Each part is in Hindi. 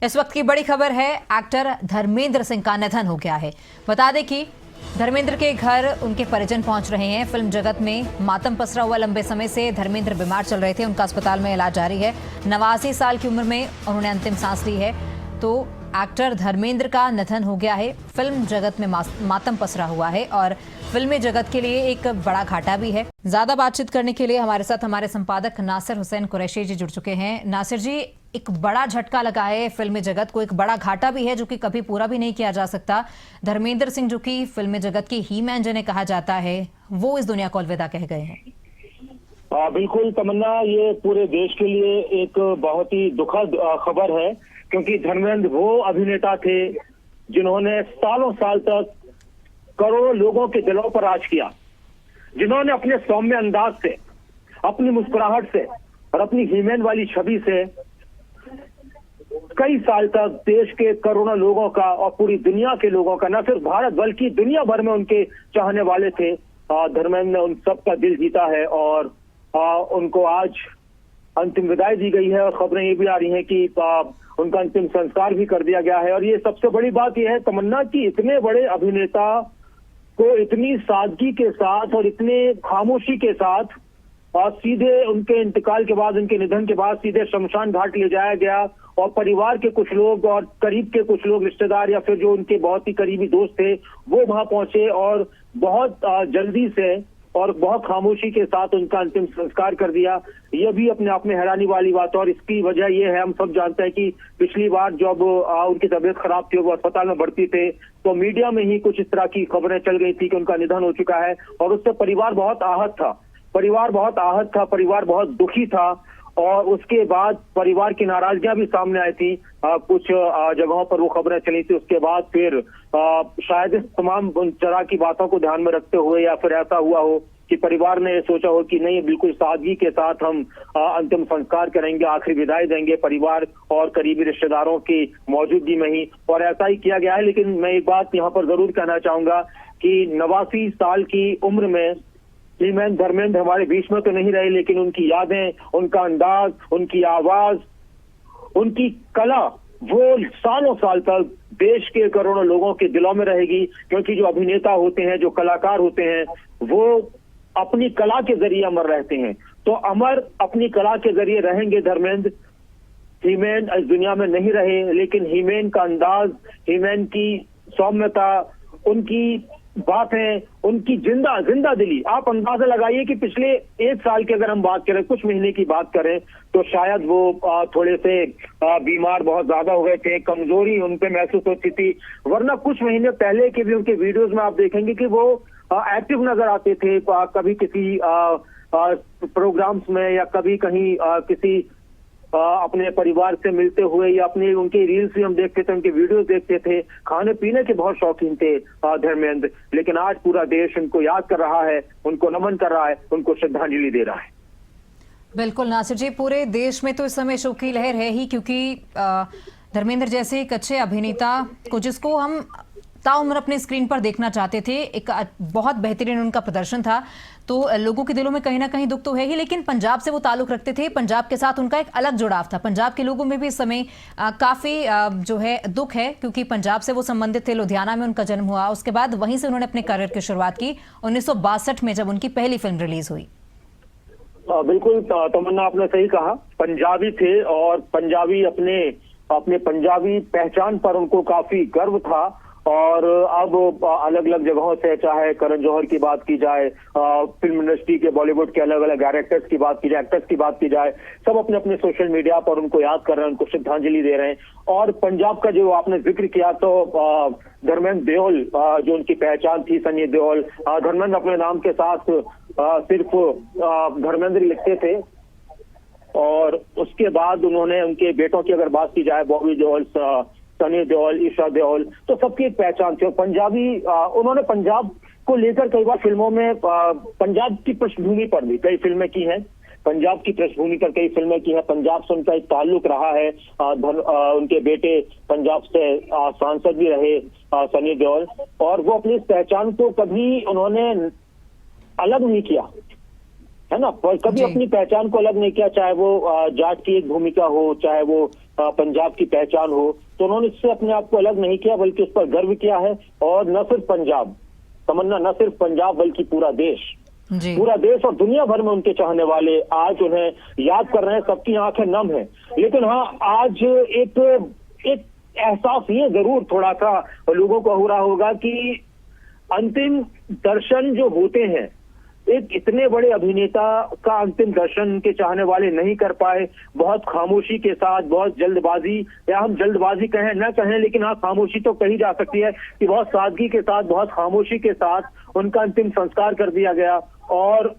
इस वक्त की बड़ी खबर है, एक्टर धर्मेंद्र सिंह का निधन हो गया है। बता दें कि धर्मेंद्र के घर उनके परिजन पहुंच रहे हैं। फिल्म जगत में मातम पसरा हुआ। लंबे समय से धर्मेंद्र बीमार चल रहे थे, उनका अस्पताल में इलाज जारी है। 89 साल की उम्र में उन्होंने अंतिम सांस ली है। तो एक्टर धर्मेंद्र का निधन हो गया है। फिल्म जगत में मातम पसरा हुआ है और फिल्मी जगत के लिए एक बड़ा घाटा भी है। ज्यादा बातचीत करने के लिए हमारे साथ हमारे संपादक नासिर हुसैन कुरैशी जी जुड़ चुके हैं। नासिर जी, एक बड़ा झटका लगा है फिल्मी जगत को, एक बड़ा घाटा भी है जो कि कभी पूरा भी नहीं किया जा सकता। धर्मेंद्र सिंह जो कि फिल्मी जगत की ही मैन जिन्हें कहा जाता है, वो इस दुनिया को अलविदा कह गए हैं। बिल्कुल तमन्ना, ये पूरे देश के लिए एक बहुत ही दुखद खबर है, क्योंकि धर्मेंद्र वो अभिनेता थे जिन्होंने सालों साल तक करोड़ों लोगों के दिलों पर राज किया, जिन्होंने अपने सौम्य अंदाज से, अपनी मुस्कुराहट से और अपनी हीमैन वाली छवि से कई साल तक देश के करोड़ों लोगों का और पूरी दुनिया के लोगों का, न सिर्फ भारत बल्कि दुनिया भर में उनके चाहने वाले थे। धर्मेंद्र ने उन सबका दिल जीता है और उनको आज अंतिम विदाई दी गई है। और खबरें ये भी आ रही हैं कि उनका अंतिम संस्कार भी कर दिया गया है। और ये सबसे बड़ी बात यह है तमन्ना कि इतने बड़े अभिनेता को इतनी सादगी के साथ और इतने खामोशी के साथ और सीधे उनके इंतकाल के बाद, उनके निधन के बाद सीधे शमशान घाट ले जाया गया। और परिवार के कुछ लोग और करीब के कुछ लोग, रिश्तेदार या फिर जो उनके बहुत ही करीबी दोस्त थे, वो वहां पहुंचे और बहुत जल्दी से और बहुत खामोशी के साथ उनका अंतिम संस्कार कर दिया। यह भी अपने आप में हैरानी वाली बात है। और इसकी वजह यह है, हम सब जानते हैं कि पिछली बार जब उनकी तबीयत खराब थी, वो अस्पताल में भर्ती थे, तो मीडिया में ही कुछ इस तरह की खबरें चल गई थी कि उनका निधन हो चुका है। और उससे परिवार बहुत आहत था, परिवार बहुत दुखी था। और उसके बाद परिवार की नाराजगियां भी सामने आई थी। कुछ जगहों पर वो खबरें चली थी। उसके बाद फिर शायद इस तमाम तरह की बातों को ध्यान में रखते हुए या फिर ऐसा हुआ हो कि परिवार ने सोचा हो कि नहीं, बिल्कुल सादगी के साथ हम अंतिम संस्कार करेंगे, आखिरी विदाई देंगे परिवार और करीबी रिश्तेदारों की मौजूदगी में ही। और ऐसा ही किया गया है। लेकिन मैं एक बात यहाँ पर जरूर कहना चाहूंगा कि 89 साल की उम्र में हीमैन धर्मेंद्र हमारे बीच में तो नहीं रहे, लेकिन उनकी यादें, उनका अंदाज, उनकी आवाज, उनकी कला वो सालों साल तक देश के करोड़ों लोगों के दिलों में रहेगी। क्योंकि जो अभिनेता होते हैं, जो कलाकार होते हैं, वो अपनी कला के जरिए अमर रहते हैं। तो अमर अपनी कला के जरिए रहेंगे धर्मेंद्र। हीमैन इस दुनिया में नहीं रहे, लेकिन हीमैन का अंदाज, हीमैन की सौम्यता, उनकी बातें, उनकी जिंदा दिली, आप अंदाजा लगाइए कि पिछले एक साल की अगर हम बात करें, कुछ महीने की बात करें, तो शायद वो थोड़े से बीमार बहुत ज्यादा हो गए थे, कमजोरी उन पे महसूस होती थी। वरना कुछ महीने पहले के भी उनके वीडियोस में आप देखेंगे कि वो एक्टिव नजर आते थे। कभी किसी प्रोग्राम्स में या कभी कहीं किसी अपने परिवार से मिलते हुए या अपने उनके रील्स भी हम देखते थे, उनके वीडियोस देखते थे। खाने पीने के बहुत शौकीन थे धर्मेंद्र। लेकिन आज पूरा देश उनको याद कर रहा है, उनको नमन कर रहा है, उनको श्रद्धांजलि दे रहा है। बिल्कुल नासिर जी, पूरे देश में तो इस समय शोक की लहर है ही, क्योंकि धर्मेंद्र जैसे एक अच्छे अभिनेता को, जिसको हम ताउम्र अपने स्क्रीन पर देखना चाहते थे, एक बहुत बेहतरीन उनका प्रदर्शन था, तो लोगों के दिलों में कहीं ना कहीं दुख तो है ही। लेकिन पंजाब से वो ताल्लुक रखते थे, पंजाब के साथ उनका एक अलग जुड़ाव था। पंजाब के लोगों में भी इस समय काफी जो है दुख है, क्योंकि पंजाब से वो संबंधित थे। लुधियाना में उनका जन्म हुआ, उसके बाद वहीं से उन्होंने अपने करियर की शुरुआत की 1962 में, जब उनकी पहली फिल्म रिलीज हुई। बिल्कुल तमन्ना, आपने सही कहा। पंजाबी थे और पंजाबी अपने पंजाबी पहचान पर उनको काफी गर्व था। और अब अलग अलग जगहों से, चाहे करण जौहर की बात की जाए, फिल्म इंडस्ट्री के, बॉलीवुड के अलग अलग डायरेक्टर्स की बात की जाए, एक्टर्स की बात की जाए, सब अपने अपने सोशल मीडिया पर उनको याद कर रहे हैं, उनको श्रद्धांजलि दे रहे हैं। और पंजाब का जो आपने जिक्र किया, तो धर्मेंद्र देओल जो उनकी पहचान थी, सनी देओल, धर्मेंद्र अपने नाम के साथ सिर्फ धर्मेंद्र लिखते थे। और उसके बाद उन्होंने उनके बेटों की अगर बात की जाए, बॉबी देओल, सनी देओल, ईशा देओल, तो सबकी एक पहचान थी। पंजाबी उन्होंने पंजाब को लेकर कई बार फिल्मों में, पंजाब की पृष्ठभूमि पर भी कई फिल्में की हैं, पंजाब की पृष्ठभूमि पर कई फिल्में की हैं। पंजाब से उनका एक ताल्लुक रहा है। उनके बेटे पंजाब से सांसद भी रहे, सनी देओल, और वो अपनी पहचान को कभी उन्होंने अलग नहीं किया, है ना। पर कभी अपनी पहचान को अलग नहीं किया, चाहे वो जाट की एक भूमिका हो, चाहे वो पंजाब की पहचान हो, तो उन्होंने इससे अपने आप को अलग नहीं किया बल्कि उस पर गर्व किया है। और न सिर्फ पंजाब, तमन्ना, न सिर्फ पंजाब बल्कि पूरा देश और दुनिया भर में उनके चाहने वाले आज उन्हें याद कर रहे हैं, सबकी आंखें नम हैं। लेकिन हाँ, आज एक एहसास ये जरूर थोड़ा सा लोगों को हो रहा होगा कि अंतिम दर्शन जो होते हैं, एक इतने बड़े अभिनेता का अंतिम दर्शन के चाहने वाले नहीं कर पाए। बहुत खामोशी के साथ, बहुत जल्दबाजी, या हम जल्दबाजी कहें न कहें, लेकिन हाँ, खामोशी तो कही जा सकती है कि बहुत सादगी के साथ, बहुत खामोशी के साथ उनका अंतिम संस्कार कर दिया गया। और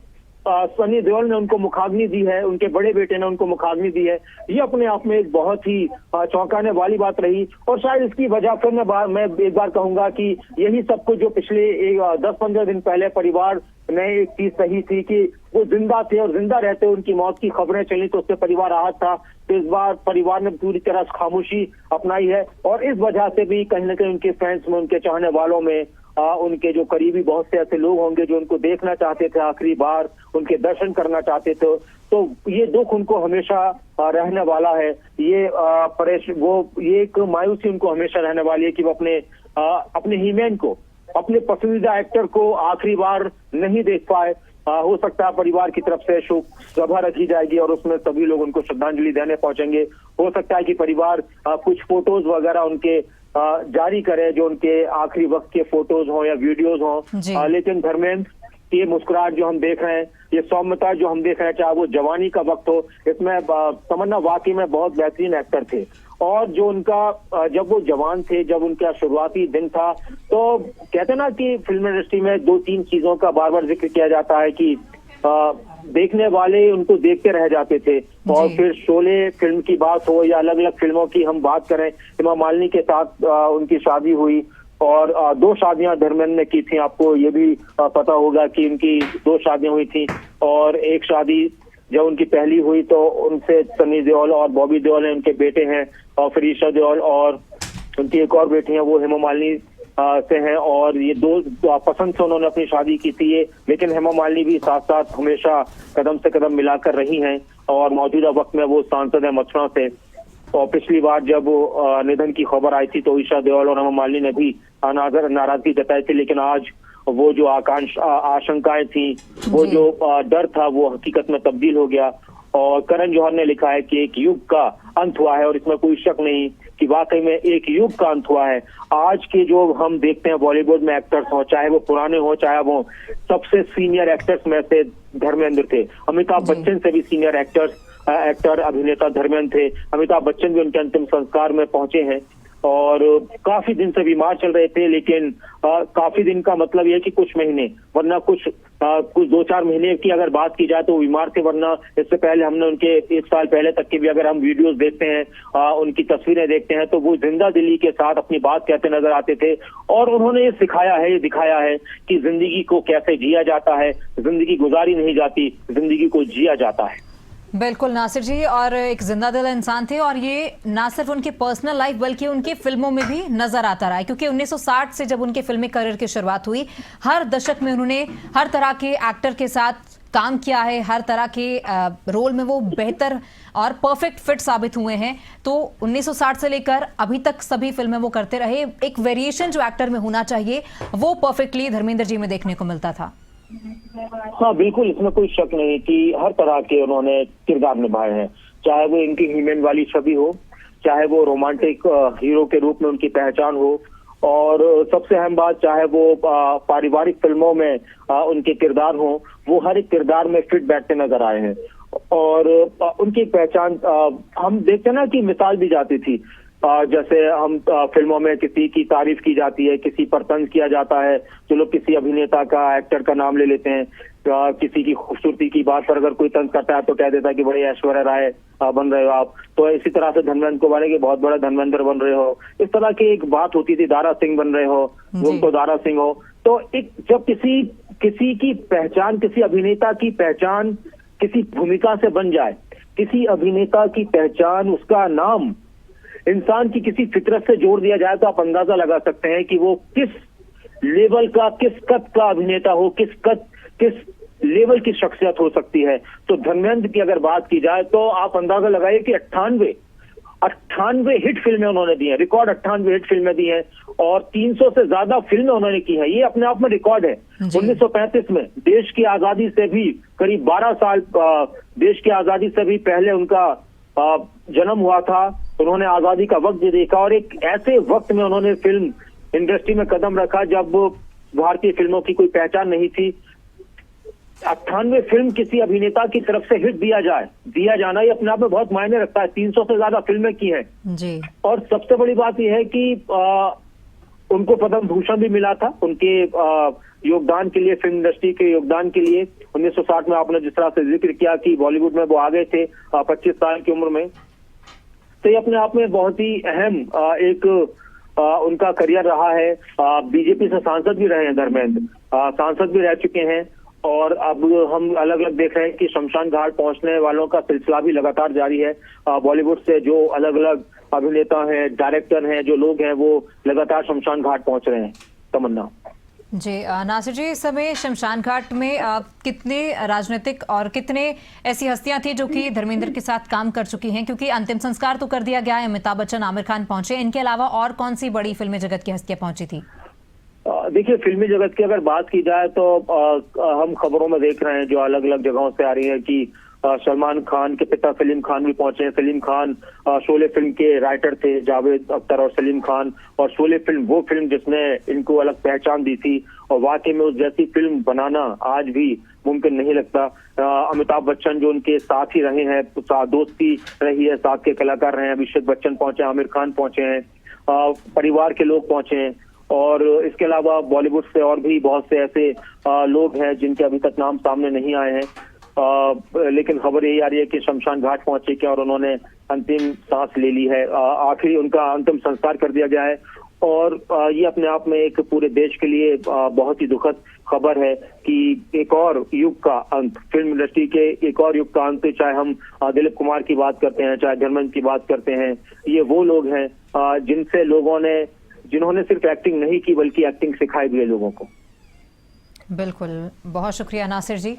सनी देओल ने उनको मुखाग्नि दी है, उनके बड़े बेटे ने उनको मुखाग्नि दी है। ये अपने आप में एक बहुत ही चौंकाने वाली बात रही। और शायद इसकी वजह फिर मैं एक बार कहूंगा कि यही सब कुछ जो पिछले 10-15 दिन पहले परिवार ने एक चीज सही थी कि वो जिंदा थे और जिंदा रहते उनकी मौत की खबरें चली तो उससे परिवार आहत था। तो इस बार परिवार ने पूरी तरह खामोशी अपनाई है और इस वजह से भी कहीं ना कहीं उनके फैंस में, उनके चाहने वालों में, उनके जो करीबी बहुत से ऐसे लोग होंगे जो उनको देखना चाहते थे आखिरी बार, उनके दर्शन करना चाहते थे, तो ये दुख उनको हमेशा रहने वाला है। ये ये एक मायूसी उनको हमेशा रहने वाली है कि वो अपने हीमैन को, अपने पसंदीदा एक्टर को आखिरी बार नहीं देख पाए। हो सकता है परिवार की तरफ से शोक सभा रखी जाएगी और उसमें सभी लोग उनको श्रद्धांजलि देने पहुंचेंगे। हो सकता है कि परिवार कुछ फोटोज वगैरह उनके जारी करे, जो उनके आखिरी वक्त के फोटोज हों या वीडियोज हों। लेकिन धर्मेंद्र ये मुस्कुराहट जो हम देख रहे हैं, ये सौम्यता जो हम देख रहे हैं, चाहे वो जवानी का वक्त हो, इसमें तमन्ना वाकई में बहुत बेहतरीन एक्टर थे। और जो उनका जब वो जवान थे, जब उनका शुरुआती दिन था, तो कहते ना कि फिल्म इंडस्ट्री में 2-3 चीजों का बार बार जिक्र किया जाता है कि देखने वाले उनको देखते रह जाते थे। और फिर शोले फिल्म की बात हो या अलग अलग फिल्मों की हम बात करें, हेमा मालिनी के साथ उनकी शादी हुई और 2 शादियां धर्मेंद्र ने की थी। आपको ये भी पता होगा कि उनकी 2 शादियां हुई थी और एक शादी जब उनकी पहली हुई तो उनसे सनी देओल और बॉबी देओल हैं, उनके बेटे हैं, और फिर ईशा देओल और उनकी एक और बेटी है, वो हेमा मालिनी से हैं। और ये 2 पसंद से उन्होंने अपनी शादी की थी ये, लेकिन हेमा मालिनी भी साथ साथ हमेशा कदम से कदम मिलाकर रही हैं और मौजूदा वक्त में वो सांसद है मथुरा से। और पिछली बार जब निधन की खबर आई थी तो ईशा देओल और हेमा मालिनी ने भी नाराजगी जताई थी, लेकिन आज वो जो आशंकाएं थी, वो जो डर था, वो हकीकत में तब्दील हो गया। और करण जौहर ने लिखा है कि एक युग का अंत हुआ है और इसमें कोई शक नहीं कि वाकई में एक युग का अंत हुआ है। आज के जो हम देखते हैं बॉलीवुड में एक्टर्स हो, चाहे वो पुराने हो चाहे वो सबसे सीनियर एक्टर्स में से धर्मेंद्र थे। अमिताभ बच्चन से भी सीनियर एक्टर अभिनेता धर्मेंद्र थे। अमिताभ बच्चन भी उनके अंतिम संस्कार में पहुंचे हैं और काफी दिन से बीमार चल रहे थे। लेकिन काफी दिन का मतलब यह है कि कुछ महीने, वरना कुछ 2-4 महीने की अगर बात की जाए तो बीमार थे। वरना इससे पहले हमने उनके 1 साल पहले तक की भी अगर हम वीडियोस देखते हैं, उनकी तस्वीरें देखते हैं, तो वो जिंदा दिली के साथ अपनी बात कहते नजर आते थे। और उन्होंने ये सिखाया है, ये दिखाया है कि जिंदगी को कैसे जिया जाता है। जिंदगी गुजारी नहीं जाती, जिंदगी को जिया जाता है। बिल्कुल नासिर जी, और एक जिंदा दिल इंसान थे और ये ना सिर्फ उनकी पर्सनल लाइफ बल्कि उनकी फिल्मों में भी नजर आता रहा है, क्योंकि 1960 से जब उनके फिल्मी करियर की शुरुआत हुई, हर दशक में उन्होंने हर तरह के एक्टर के साथ काम किया है, हर तरह के रोल में वो बेहतर और परफेक्ट फिट साबित हुए हैं। तो 1960 से लेकर अभी तक सभी फिल्में वो करते रहे। एक वेरिएशन जो एक्टर में होना चाहिए वो परफेक्टली धर्मेंद्र जी में देखने को मिलता था। हाँ बिल्कुल, इसमें कोई शक नहीं कि हर तरह के उन्होंने किरदार निभाए हैं, चाहे वो इनकी हीमैन वाली छवि हो, चाहे वो रोमांटिक हीरो के रूप में उनकी पहचान हो, और सबसे अहम बात चाहे वो पारिवारिक फिल्मों में उनके किरदार हो, वो हर एक किरदार में फिट बैठते नजर आए हैं। और उनकी पहचान हम देखते ना कि मिसाल दी जाती थी, जैसे हम फिल्मों में किसी की तारीफ की जाती है, किसी पर तंज किया जाता है। चलो किसी अभिनेता का, एक्टर का नाम ले लेते हैं, किसी की खूबसूरती की बात पर अगर कोई तंज करता है तो कह देता है कि बड़े ऐश्वर्या राय बन रहे हो आप। तो इसी तरह से धर्मेंद्र को बोले कि बहुत बड़ा धर्मेंद्र बन रहे हो। इस तरह की एक बात होती थी, दारा सिंह बन रहे हो, तुम तो दारा सिंह हो। तो एक जब किसी की पहचान, किसी अभिनेता की पहचान किसी भूमिका से बन जाए, किसी अभिनेता की पहचान, उसका नाम इंसान की किसी फितरत से जोड़ दिया जाए, तो आप अंदाजा लगा सकते हैं कि वो किस लेवल का, किस कद का अभिनेता हो, किस लेवल की शख्सियत हो सकती है। तो धर्मेंद्र की अगर बात की जाए तो आप अंदाजा लगाइए कि 98 98 हिट फिल्में उन्होंने दी हैं, रिकॉर्ड 98 हिट फिल्में दी हैं और 300 से ज्यादा फिल्में उन्होंने की हैं। ये अपने आप में रिकॉर्ड है। 1935 में देश की आजादी से भी करीब 12 साल देश की आजादी से भी पहले उनका जन्म हुआ था। उन्होंने आजादी का वक्त भी देखा और एक ऐसे वक्त में उन्होंने फिल्म इंडस्ट्री में कदम रखा जब भारतीय फिल्मों की कोई पहचान नहीं थी। 98 फिल्म किसी अभिनेता की तरफ से हिट दिया जाना ये अपने आप में बहुत मायने रखता है। 300 से ज्यादा फिल्में की हैं जी। और सबसे बड़ी बात यह है कि उनको पद्म भूषण भी मिला था उनके योगदान के लिए, फिल्म इंडस्ट्री के योगदान के लिए। 1960 में आपने जिस तरह से जिक्र किया कि बॉलीवुड में वो आ गए थे 25 साल की उम्र में, तो ये अपने आप में बहुत ही अहम एक उनका करियर रहा है। बीजेपी से सांसद भी रहे हैं धर्मेंद्र, सांसद भी रह चुके हैं और अब हम अलग अलग देख रहे हैं कि शमशान घाट पहुंचने वालों का सिलसिला भी लगातार जारी है। बॉलीवुड से जो अलग अलग अभिनेता हैं, डायरेक्टर हैं, जो लोग हैं, वो लगातार शमशान घाट पहुंच रहे हैं। तमन्ना जी। नासिर जी, इस समय शमशान घाट में कितने राजनीतिक और कितने ऐसी हस्तियां थी जो कि धर्मेंद्र के साथ काम कर चुकी हैं, क्योंकि अंतिम संस्कार तो कर दिया गया है, अमिताभ बच्चन, आमिर खान पहुंचे, इनके अलावा और कौन सी बड़ी फिल्मी जगत की हस्तियां पहुंची थी? देखिए, फिल्मी जगत की अगर बात की जाए तो हम खबरों में देख रहे हैं जो अलग अलग जगहों से आ रही है कि सलमान खान के पिता सलीम खान भी पहुंचे हैं। सलीम खान शोले फिल्म के राइटर थे, जावेद अख्तर और सलीम खान, और शोले फिल्म वो फिल्म जिसने इनको अलग पहचान दी थी और वाकई में उस जैसी फिल्म बनाना आज भी मुमकिन नहीं लगता। अमिताभ बच्चन जो उनके साथ ही रहे हैं, दोस्ती रही है, साथ के कलाकार रहे हैं। अभिषेक बच्चन पहुंचे, आमिर खान पहुंचे हैं, परिवार के लोग पहुंचे हैं और इसके अलावा बॉलीवुड से और भी बहुत से ऐसे लोग हैं जिनके अभी तक नाम सामने नहीं आए हैं। लेकिन खबर यही आ रही है कि शमशान घाट पहुंचे के और उन्होंने अंतिम सांस ले ली है। आखिरी उनका अंतिम संस्कार कर दिया गया है और ये अपने आप में एक पूरे देश के लिए बहुत ही दुखद खबर है कि एक और युग का अंत, फिल्म इंडस्ट्री के एक और युग का अंत, चाहे हम दिलीप कुमार की बात करते हैं, चाहे धर्मेंद्र की बात करते हैं, ये वो लोग हैं जिनसे जिन्होंने सिर्फ एक्टिंग नहीं की बल्कि एक्टिंग सिखाई भी है लोगों को। बिल्कुल, बहुत शुक्रिया नासिर जी।